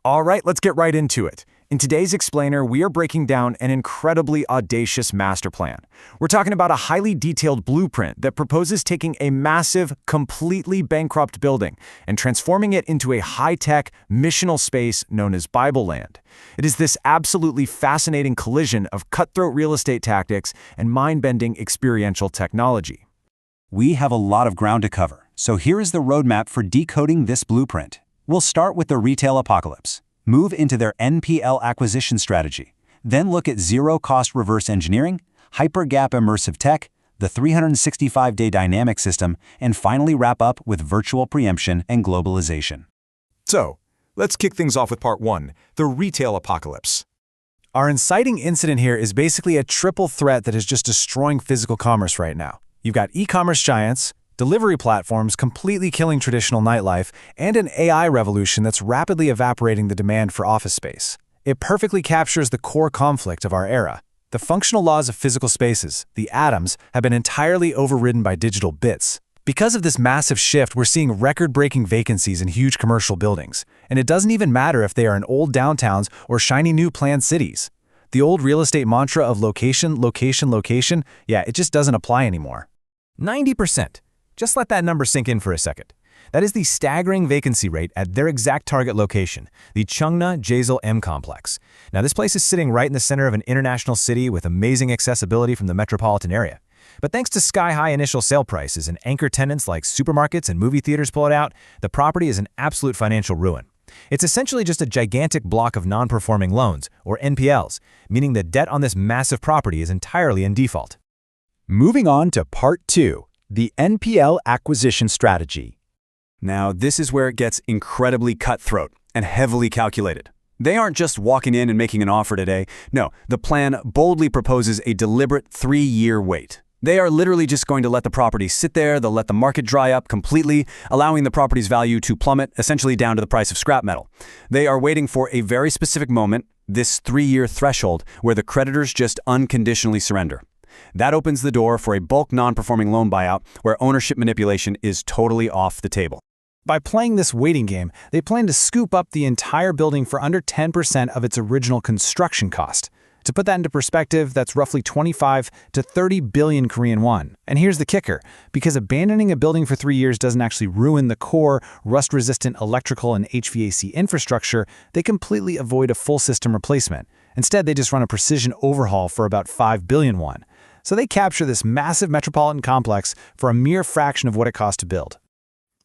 All right, let's get right into it. In today's explainer, we are breaking down an incredibly audacious master plan. We're talking about a highly detailed blueprint that proposes taking a massive, completely bankrupt building and transforming it into a high-tech, missional space known as BibleLand. It is this absolutely fascinating collision of cutthroat real estate tactics and mind-bending experiential technology. We have a lot of ground to cover, so here is the roadmap for decoding this blueprint. We'll start with the retail apocalypse, move into their NPL acquisition strategy, then look at zero-cost reverse engineering, hyper-gap immersive tech, the 365-day dynamic system, and finally wrap up with virtual preemption and globalization. So, let's kick things off with part 1, the retail apocalypse. Our inciting incident here is basically a triple threat that is just destroying physical commerce right now. You've got e-commerce giants, delivery platforms completely killing traditional nightlife, and an AI revolution that's rapidly evaporating the demand for office space. It perfectly captures the core conflict of our era. The functional laws of physical spaces, the atoms, have been entirely overridden by digital bits. Because of this massive shift, we're seeing record-breaking vacancies in huge commercial buildings. And it doesn't even matter if they are in old downtowns or shiny new planned cities. The old real estate mantra of location, location, location, it just doesn't apply anymore. 90%. Just let that number sink in for a second. That is the staggering vacancy rate at their exact target location, the Cheongna Jesil M complex. Now, this place is sitting right in the center of an international city with amazing accessibility from the metropolitan area. But thanks to sky-high initial sale prices and anchor tenants like supermarkets and movie theaters pull it out, the property is an absolute financial ruin. It's essentially just a gigantic block of non-performing loans, or NPLs, meaning the debt on this massive property is entirely in default. Moving on to part 2. The NPL acquisition strategy. Now, this is where it gets incredibly cutthroat and heavily calculated. They aren't just walking in and making an offer today. No, the plan boldly proposes a deliberate 3-year wait. They are literally just going to let the property sit there, they'll let the market dry up completely, allowing the property's value to plummet, essentially down to the price of scrap metal. They are waiting for a very specific moment, this 3-year threshold, where the creditors just unconditionally surrender. That opens the door for a bulk non-performing loan buyout where ownership manipulation is totally off the table. By playing this waiting game, they plan to scoop up the entire building for under 10% of its original construction cost. To put that into perspective, that's roughly 25 to 30 billion Korean won. And here's the kicker. Because abandoning a building for 3 years doesn't actually ruin the core, rust-resistant electrical and HVAC infrastructure, they completely avoid a full system replacement. Instead, they just run a precision overhaul for about 5 billion won. So they capture this massive metropolitan complex for a mere fraction of what it cost to build.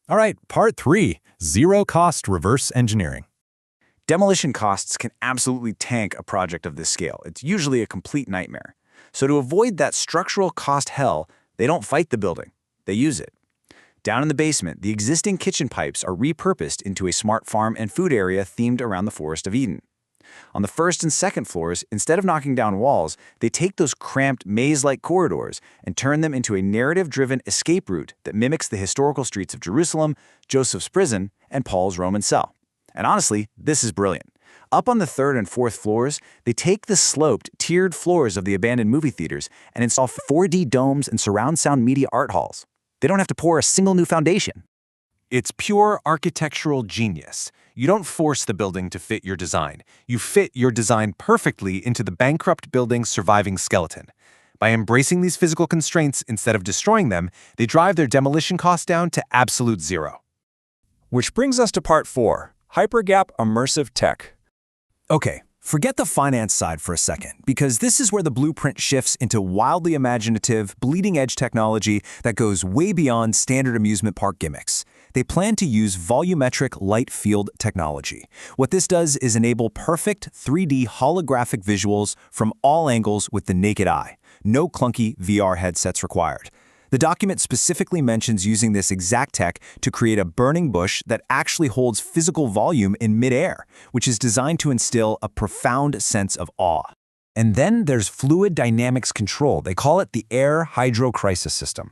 All right, part 3, zero-cost reverse engineering. Demolition costs can absolutely tank a project of this scale. It's usually a complete nightmare. So to avoid that structural cost hell, they don't fight the building, they use it. Down in the basement, the existing kitchen pipes are repurposed into a smart farm and food area themed around the Forest of Eden. On the first and second floors, instead of knocking down walls, they take those cramped maze-like corridors and turn them into a narrative-driven escape route that mimics the historical streets of Jerusalem, Joseph's prison, and Paul's Roman cell. And honestly, this is brilliant. Up on the third and fourth floors, they take the sloped, tiered floors of the abandoned movie theaters and install 4D domes and surround sound media art halls. They don't have to pour a single new foundation. It's pure architectural genius. You don't force the building to fit your design. You fit your design perfectly into the bankrupt building's surviving skeleton. By embracing these physical constraints instead of destroying them, they drive their demolition costs down to absolute zero. Which brings us to part 4, hypergap immersive tech. Okay, forget the finance side for a second, because this is where the blueprint shifts into wildly imaginative, bleeding-edge technology that goes way beyond standard amusement park gimmicks. They plan to use volumetric light field technology. What this does is enable perfect 3D holographic visuals from all angles with the naked eye. No clunky VR headsets required. The document specifically mentions using this exact tech to create a burning bush that actually holds physical volume in midair, which is designed to instill a profound sense of awe. And then there's fluid dynamics control. They call it the air hydrocrisis system.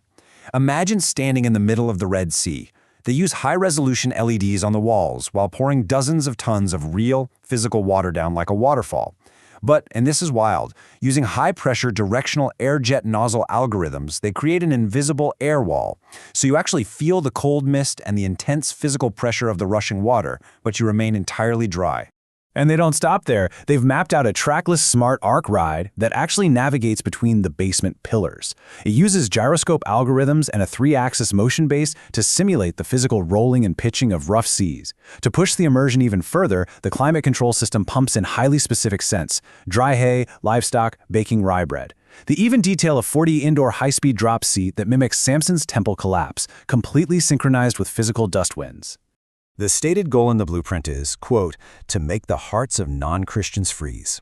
Imagine standing in the middle of the Red Sea. They use high-resolution LEDs on the walls while pouring dozens of tons of real, physical water down like a waterfall. But, and this is wild, using high-pressure directional air jet nozzle algorithms, they create an invisible air wall. So you actually feel the cold mist and the intense physical pressure of the rushing water, but you remain entirely dry. And they don't stop there. They've mapped out a trackless smart arc ride that actually navigates between the basement pillars. It uses gyroscope algorithms and a 3-axis motion base to simulate the physical rolling and pitching of rough seas. To push the immersion even further, the climate control system pumps in highly specific scents: dry hay, livestock, baking rye bread. They even detail a 4D indoor high-speed drop seat that mimics Samson's temple collapse, completely synchronized with physical dust winds. The stated goal in the blueprint is, quote, to make the hearts of non-Christians freeze.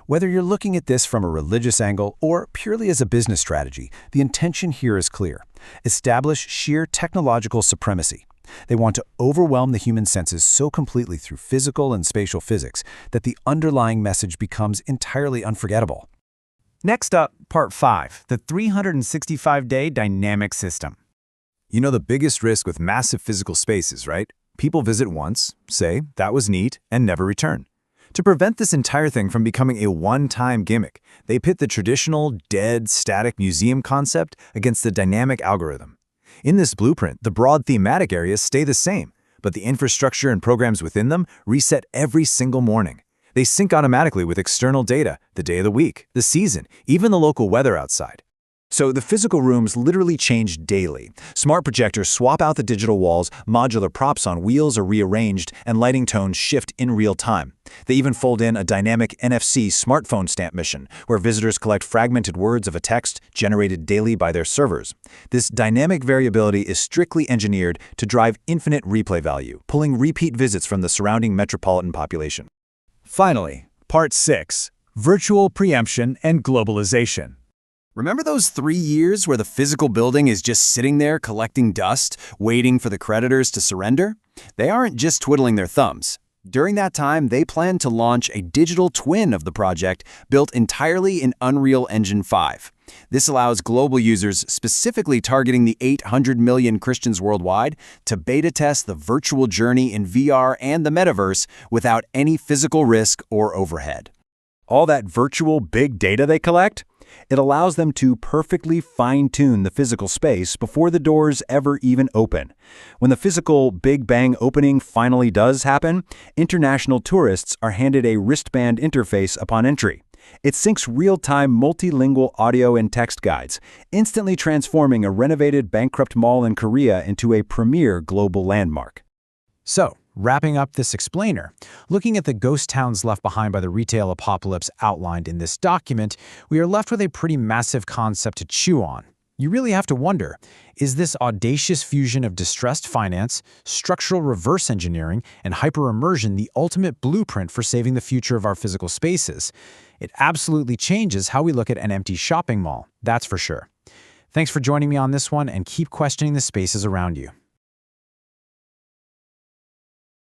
Whether you're looking at this from a religious angle or purely as a business strategy, the intention here is clear. Establish sheer technological supremacy. They want to overwhelm the human senses so completely through physical and spatial physics that the underlying message becomes entirely unforgettable. Next up, Part 5, the 365-day dynamic system. You know the biggest risk with massive physical spaces, right? People visit once, say, that was neat, and never return. To prevent this entire thing from becoming a one-time gimmick, they pit the traditional, dead, static museum concept against the dynamic algorithm. In this blueprint, the broad thematic areas stay the same, but the infrastructure and programs within them reset every single morning. They sync automatically with external data, the day of the week, the season, even the local weather outside. So the physical rooms literally change daily. Smart projectors swap out the digital walls, modular props on wheels are rearranged, and lighting tones shift in real time. They even fold in a dynamic NFC smartphone stamp mission, where visitors collect fragmented words of a text generated daily by their servers. This dynamic variability is strictly engineered to drive infinite replay value, pulling repeat visits from the surrounding metropolitan population. Finally, Part 6, Virtual Preemption and Globalization. Remember those 3 years where the physical building is just sitting there collecting dust, waiting for the creditors to surrender? They aren't just twiddling their thumbs. During that time, they plan to launch a digital twin of the project built entirely in Unreal Engine 5. This allows global users, specifically targeting the 800 million Christians worldwide, to beta test the virtual journey in VR and the metaverse without any physical risk or overhead. All that virtual big data they collect? It allows them to perfectly fine-tune the physical space before the doors ever even open. When the physical Big Bang opening finally does happen, international tourists are handed a wristband interface upon entry. It syncs real-time multilingual audio and text guides, instantly transforming a renovated bankrupt mall in Korea into a premier global landmark. So, wrapping up this explainer, looking at the ghost towns left behind by the retail apocalypse outlined in this document, we are left with a pretty massive concept to chew on. You really have to wonder, is this audacious fusion of distressed finance, structural reverse engineering, and hyper-immersion the ultimate blueprint for saving the future of our physical spaces? It absolutely changes how we look at an empty shopping mall, that's for sure. Thanks for joining me on this one, and keep questioning the spaces around you.